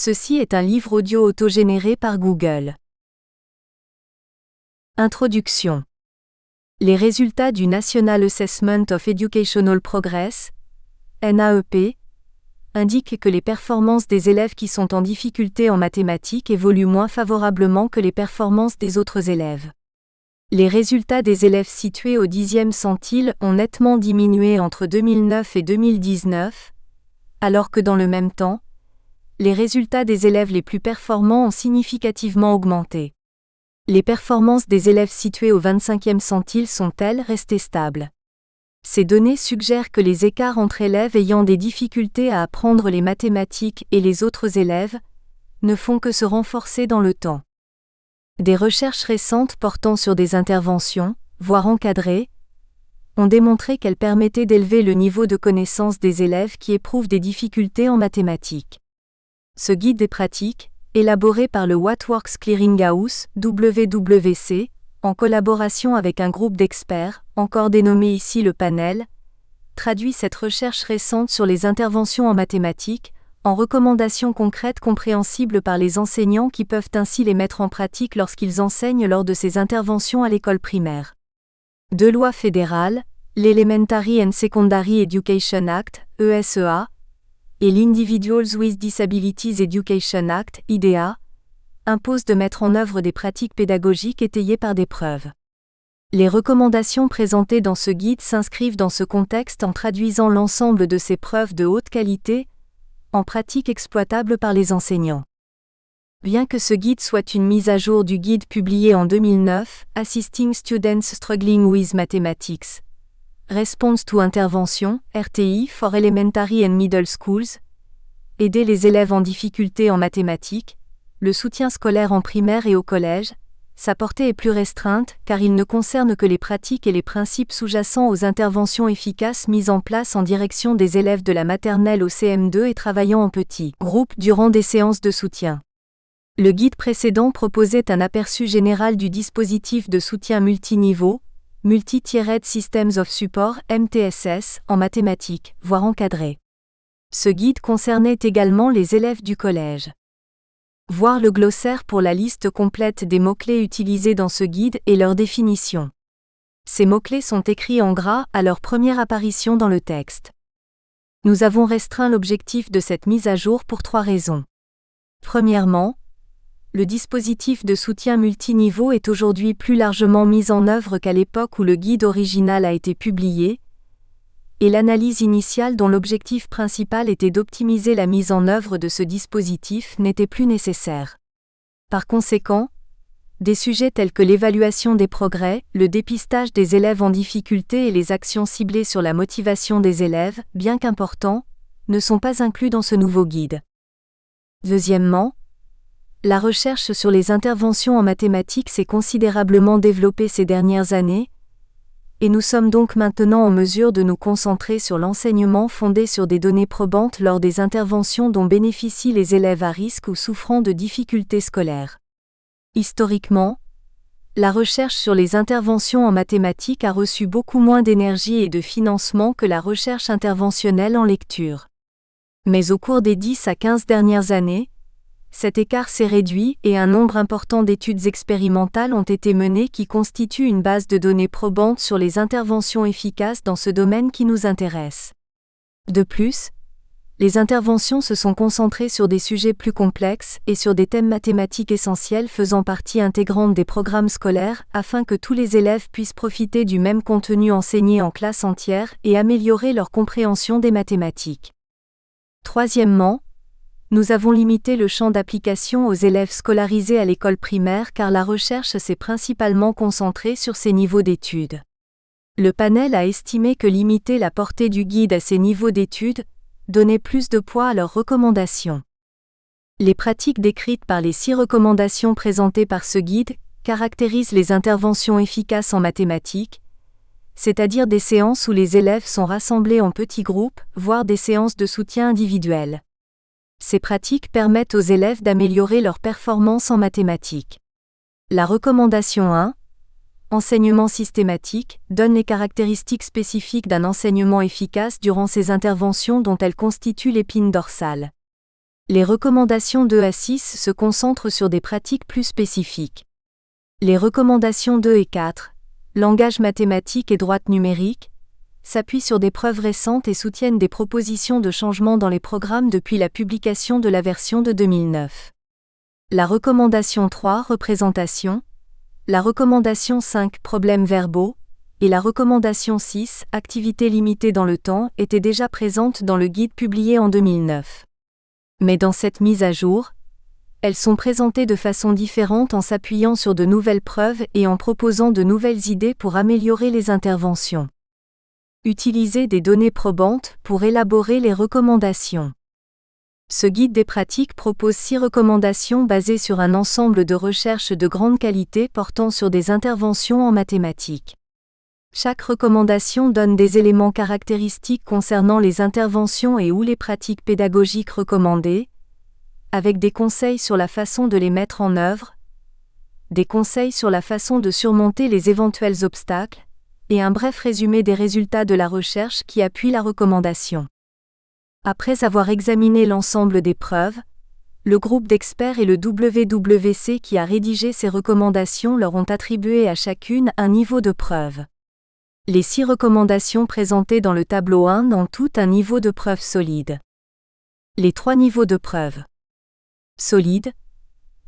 Ceci est un livre audio autogénéré par Google. Introduction. Les résultats du National Assessment of Educational Progress, NAEP, indiquent que les performances des élèves qui sont en difficulté en mathématiques évoluent moins favorablement que les performances des autres élèves. Les résultats des élèves situés au 10e centile ont nettement diminué entre 2009 et 2019, alors que dans le même temps, les résultats des élèves les plus performants ont significativement augmenté. Les performances des élèves situés au 25e centile sont-elles restées stables? Ces données suggèrent que les écarts entre élèves ayant des difficultés à apprendre les mathématiques et les autres élèves ne font que se renforcer dans le temps. Des recherches récentes portant sur des interventions, voire encadrées, ont démontré qu'elles permettaient d'élever le niveau de connaissance des élèves qui éprouvent des difficultés en mathématiques. Ce guide des pratiques, élaboré par le What Works Clearinghouse, WWC, en collaboration avec un groupe d'experts, encore dénommé ici le panel, traduit cette recherche récente sur les interventions en mathématiques, en recommandations concrètes compréhensibles par les enseignants qui peuvent ainsi les mettre en pratique lorsqu'ils enseignent lors de ces interventions à l'école primaire. Deux lois fédérales, l'Elementary and Secondary Education Act, ESEA, et l'Individuals with Disabilities Education Act, IDEA, imposent de mettre en œuvre des pratiques pédagogiques étayées par des preuves. Les recommandations présentées dans ce guide s'inscrivent dans ce contexte en traduisant l'ensemble de ces preuves de haute qualité en pratiques exploitables par les enseignants. Bien que ce guide soit une mise à jour du guide publié en 2009, Assisting Students Struggling with Mathematics, Response to Intervention, RTI for Elementary and Middle Schools, aider les élèves en difficulté en mathématiques, le soutien scolaire en primaire et au collège, sa portée est plus restreinte car il ne concerne que les pratiques et les principes sous-jacents aux interventions efficaces mises en place en direction des élèves de la maternelle au CM2 et travaillant en petits groupes durant des séances de soutien. Le guide précédent proposait un aperçu général du dispositif de soutien multiniveau, Multi-Tiered Systems of Support, MTSS, en mathématiques, voire encadré. Ce guide concernait également les élèves du collège. Voir le glossaire pour la liste complète des mots-clés utilisés dans ce guide et leur définition. Ces mots-clés sont écrits en gras à leur première apparition dans le texte. Nous avons restreint l'objectif de cette mise à jour pour 3 raisons. Premièrement, le dispositif de soutien multiniveau est aujourd'hui plus largement mis en œuvre qu'à l'époque où le guide original a été publié, et l'analyse initiale dont l'objectif principal était d'optimiser la mise en œuvre de ce dispositif n'était plus nécessaire. Par conséquent, des sujets tels que l'évaluation des progrès, le dépistage des élèves en difficulté et les actions ciblées sur la motivation des élèves, bien qu'importants, ne sont pas inclus dans ce nouveau guide. Deuxièmement, la recherche sur les interventions en mathématiques s'est considérablement développée ces dernières années, et nous sommes donc maintenant en mesure de nous concentrer sur l'enseignement fondé sur des données probantes lors des interventions dont bénéficient les élèves à risque ou souffrant de difficultés scolaires. Historiquement, la recherche sur les interventions en mathématiques a reçu beaucoup moins d'énergie et de financement que la recherche interventionnelle en lecture. Mais au cours des 10 à 15 dernières années, cet écart s'est réduit et un nombre important d'études expérimentales ont été menées qui constituent une base de données probante sur les interventions efficaces dans ce domaine qui nous intéresse. De plus, les interventions se sont concentrées sur des sujets plus complexes et sur des thèmes mathématiques essentiels faisant partie intégrante des programmes scolaires afin que tous les élèves puissent profiter du même contenu enseigné en classe entière et améliorer leur compréhension des mathématiques. Troisièmement, nous avons limité le champ d'application aux élèves scolarisés à l'école primaire car la recherche s'est principalement concentrée sur ces niveaux d'études. Le panel a estimé que limiter la portée du guide à ces niveaux d'études donnait plus de poids à leurs recommandations. Les pratiques décrites par les 6 recommandations présentées par ce guide caractérisent les interventions efficaces en mathématiques, c'est-à-dire des séances où les élèves sont rassemblés en petits groupes, voire des séances de soutien individuel. Ces pratiques permettent aux élèves d'améliorer leur performance en mathématiques. La recommandation 1, enseignement systématique, donne les caractéristiques spécifiques d'un enseignement efficace durant ces interventions dont elles constituent l'épine dorsale. Les recommandations 2 à 6 se concentrent sur des pratiques plus spécifiques. Les recommandations 2 et 4, langage mathématique et droite numérique, s'appuient sur des preuves récentes et soutiennent des propositions de changement dans les programmes depuis la publication de la version de 2009. La recommandation 3, représentation, la recommandation 5, problèmes verbaux, et la recommandation 6, activités limitées dans le temps, étaient déjà présentes dans le guide publié en 2009. Mais dans cette mise à jour, elles sont présentées de façon différente en s'appuyant sur de nouvelles preuves et en proposant de nouvelles idées pour améliorer les interventions. Utiliser des données probantes pour élaborer les recommandations. Ce guide des pratiques propose 6 recommandations basées sur un ensemble de recherches de grande qualité portant sur des interventions en mathématiques. Chaque recommandation donne des éléments caractéristiques concernant les interventions et ou les pratiques pédagogiques recommandées, avec des conseils sur la façon de les mettre en œuvre, des conseils sur la façon de surmonter les éventuels obstacles, et un bref résumé des résultats de la recherche qui appuie la recommandation. Après avoir examiné l'ensemble des preuves, le groupe d'experts et le WWC qui a rédigé ces recommandations leur ont attribué à chacune un niveau de preuve. Les 6 recommandations présentées dans le tableau 1 ont toutes un niveau de preuve solide. Les 3 niveaux de preuve. Solide.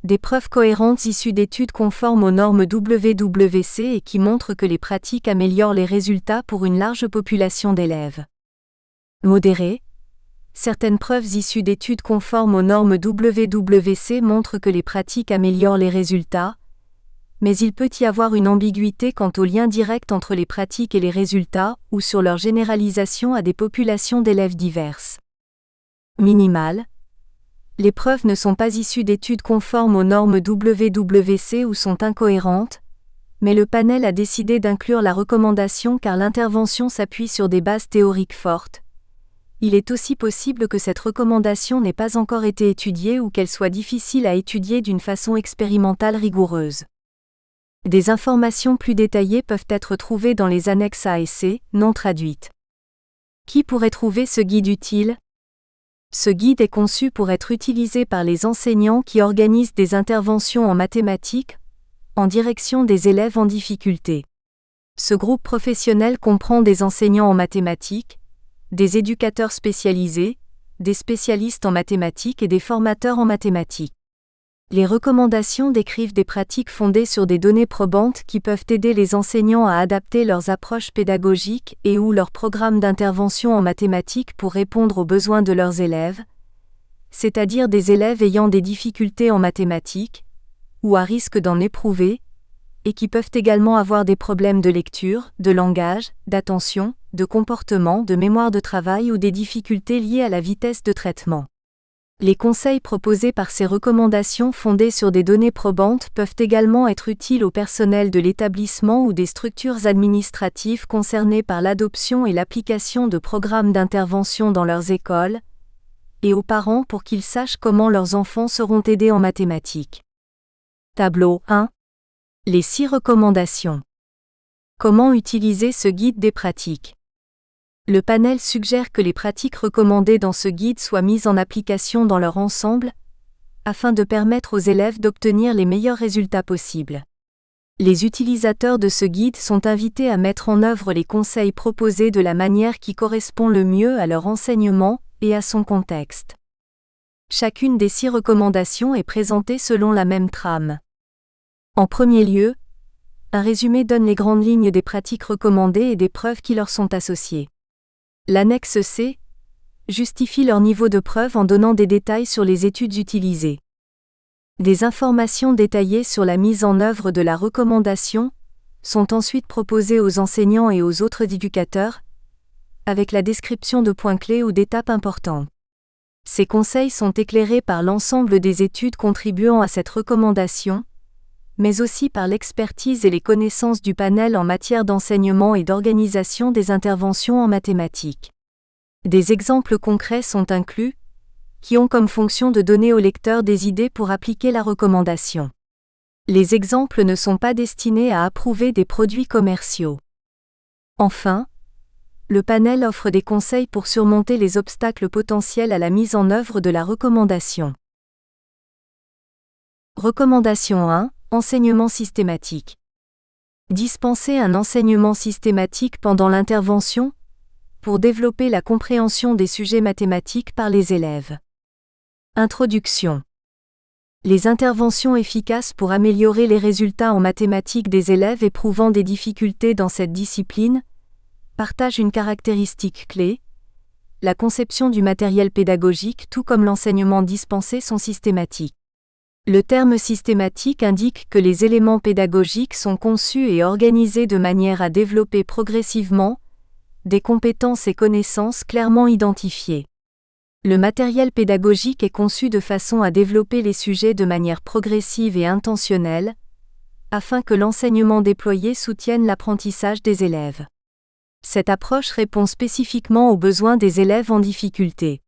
Des preuves cohérentes issues d'études conformes aux normes WWC et qui montrent que les pratiques améliorent les résultats pour une large population d'élèves. Modéré. Certaines preuves issues d'études conformes aux normes WWC montrent que les pratiques améliorent les résultats, mais il peut y avoir une ambiguïté quant au lien direct entre les pratiques et les résultats ou sur leur généralisation à des populations d'élèves diverses. Minimal. Les preuves ne sont pas issues d'études conformes aux normes WWC ou sont incohérentes, mais le panel a décidé d'inclure la recommandation car l'intervention s'appuie sur des bases théoriques fortes. Il est aussi possible que cette recommandation n'ait pas encore été étudiée ou qu'elle soit difficile à étudier d'une façon expérimentale rigoureuse. Des informations plus détaillées peuvent être trouvées dans les annexes A et C, non traduites. Qui pourrait trouver ce guide utile ? Ce guide est conçu pour être utilisé par les enseignants qui organisent des interventions en mathématiques, en direction des élèves en difficulté. Ce groupe professionnel comprend des enseignants en mathématiques, des éducateurs spécialisés, des spécialistes en mathématiques et des formateurs en mathématiques. Les recommandations décrivent des pratiques fondées sur des données probantes qui peuvent aider les enseignants à adapter leurs approches pédagogiques et ou leurs programmes d'intervention en mathématiques pour répondre aux besoins de leurs élèves, c'est-à-dire des élèves ayant des difficultés en mathématiques, ou à risque d'en éprouver, et qui peuvent également avoir des problèmes de lecture, de langage, d'attention, de comportement, de mémoire de travail ou des difficultés liées à la vitesse de traitement. Les conseils proposés par ces recommandations fondées sur des données probantes peuvent également être utiles au personnel de l'établissement ou des structures administratives concernées par l'adoption et l'application de programmes d'intervention dans leurs écoles, et aux parents pour qu'ils sachent comment leurs enfants seront aidés en mathématiques. Tableau 1. Les 6 recommandations. Comment utiliser ce guide des pratiques ? Le panel suggère que les pratiques recommandées dans ce guide soient mises en application dans leur ensemble, afin de permettre aux élèves d'obtenir les meilleurs résultats possibles. Les utilisateurs de ce guide sont invités à mettre en œuvre les conseils proposés de la manière qui correspond le mieux à leur enseignement et à son contexte. Chacune des 6 recommandations est présentée selon la même trame. En premier lieu, un résumé donne les grandes lignes des pratiques recommandées et des preuves qui leur sont associées. L'annexe C justifie leur niveau de preuve en donnant des détails sur les études utilisées. Des informations détaillées sur la mise en œuvre de la recommandation sont ensuite proposées aux enseignants et aux autres éducateurs, avec la description de points clés ou d'étapes importantes. Ces conseils sont éclairés par l'ensemble des études contribuant à cette recommandation, mais aussi par l'expertise et les connaissances du panel en matière d'enseignement et d'organisation des interventions en mathématiques. Des exemples concrets sont inclus, qui ont comme fonction de donner au lecteur des idées pour appliquer la recommandation. Les exemples ne sont pas destinés à approuver des produits commerciaux. Enfin, Le panel offre des conseils pour surmonter les obstacles potentiels à la mise en œuvre de la recommandation. Recommandation 1. Enseignement systématique. Dispenser un enseignement systématique pendant l'intervention pour développer la compréhension des sujets mathématiques par les élèves. Introduction. Les interventions efficaces pour améliorer les résultats en mathématiques des élèves éprouvant des difficultés dans cette discipline partagent une caractéristique clé. La conception du matériel pédagogique tout comme l'enseignement dispensé sont systématiques. Le terme systématique indique que les éléments pédagogiques sont conçus et organisés de manière à développer progressivement des compétences et connaissances clairement identifiées. Le matériel pédagogique est conçu de façon à développer les sujets de manière progressive et intentionnelle, afin que l'enseignement déployé soutienne l'apprentissage des élèves. Cette approche répond spécifiquement aux besoins des élèves en difficulté.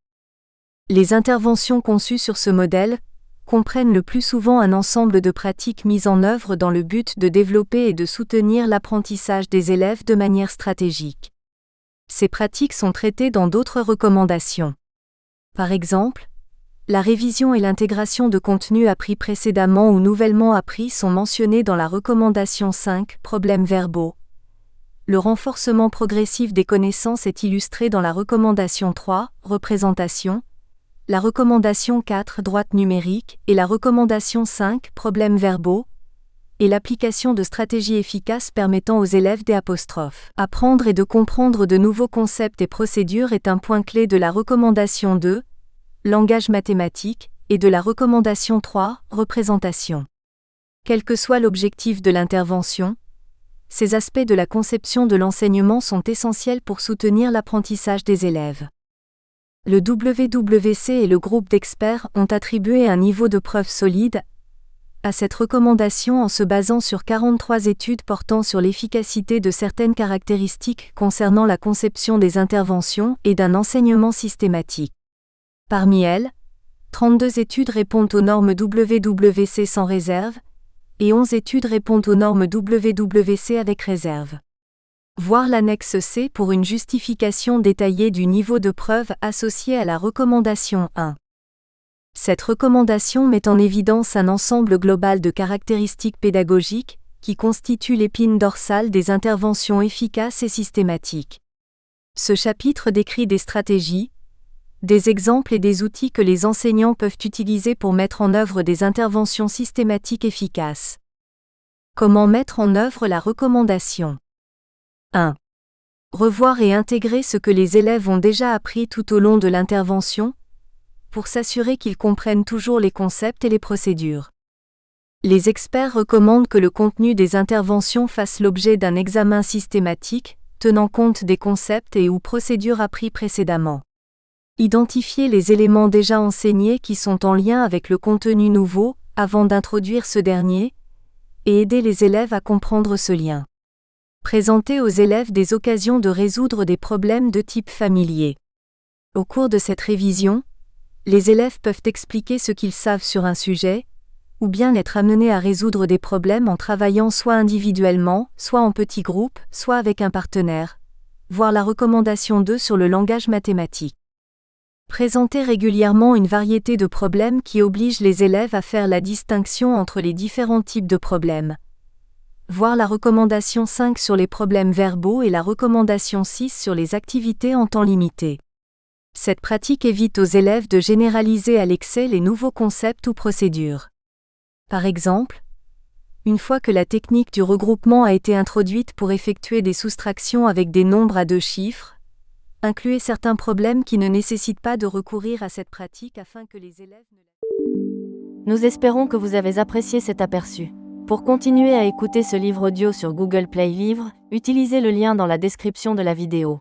Les interventions conçues sur ce modèle comprennent le plus souvent un ensemble de pratiques mises en œuvre dans le but de développer et de soutenir l'apprentissage des élèves de manière stratégique. Ces pratiques sont traitées dans d'autres recommandations. Par exemple, la révision et l'intégration de contenus appris précédemment ou nouvellement appris sont mentionnées dans la recommandation 5, problèmes verbaux. Le renforcement progressif des connaissances est illustré dans la recommandation 3, représentation, la recommandation 4, droite numérique, et la recommandation 5, problèmes verbaux, et l'application de stratégies efficaces permettant aux élèves d'apprendre et de comprendre de nouveaux concepts et procédures est un point clé de la recommandation 2, langage mathématique, et de la recommandation 3, représentation. Quel que soit l'objectif de l'intervention, ces aspects de la conception de l'enseignement sont essentiels pour soutenir l'apprentissage des élèves. Le WWC et le groupe d'experts ont attribué un niveau de preuve solide à cette recommandation en se basant sur 43 études portant sur l'efficacité de certaines caractéristiques concernant la conception des interventions et d'un enseignement systématique. Parmi elles, 32 études répondent aux normes WWC sans réserve, et 11 études répondent aux normes WWC avec réserve. Voir l'annexe C pour une justification détaillée du niveau de preuve associé à la recommandation 1. Cette recommandation met en évidence un ensemble global de caractéristiques pédagogiques qui constituent l'épine dorsale des interventions efficaces et systématiques. Ce chapitre décrit des stratégies, des exemples et des outils que les enseignants peuvent utiliser pour mettre en œuvre des interventions systématiques efficaces. Comment mettre en œuvre la recommandation ? 1. Revoir et intégrer ce que les élèves ont déjà appris tout au long de l'intervention, pour s'assurer qu'ils comprennent toujours les concepts et les procédures. Les experts recommandent que le contenu des interventions fasse l'objet d'un examen systématique, tenant compte des concepts et ou procédures appris précédemment. Identifier les éléments déjà enseignés qui sont en lien avec le contenu nouveau, avant d'introduire ce dernier, et aider les élèves à comprendre ce lien. Présenter aux élèves des occasions de résoudre des problèmes de type familier. Au cours de cette révision, les élèves peuvent expliquer ce qu'ils savent sur un sujet, ou bien être amenés à résoudre des problèmes en travaillant soit individuellement, soit en petits groupes, soit avec un partenaire. Voir la recommandation 2 sur le langage mathématique. Présenter régulièrement une variété de problèmes qui obligent les élèves à faire la distinction entre les différents types de problèmes. Voir la recommandation 5 sur les problèmes verbaux et la recommandation 6 sur les activités en temps limité. Cette pratique évite aux élèves de généraliser à l'excès les nouveaux concepts ou procédures. Par exemple, une fois que la technique du regroupement a été introduite pour effectuer des soustractions avec des nombres à 2 chiffres, incluez certains problèmes qui ne nécessitent pas de recourir à cette pratique afin que les élèves ne... Nous espérons que vous avez apprécié cet aperçu. Pour continuer à écouter ce livre audio sur Google Play Livres, utilisez le lien dans la description de la vidéo.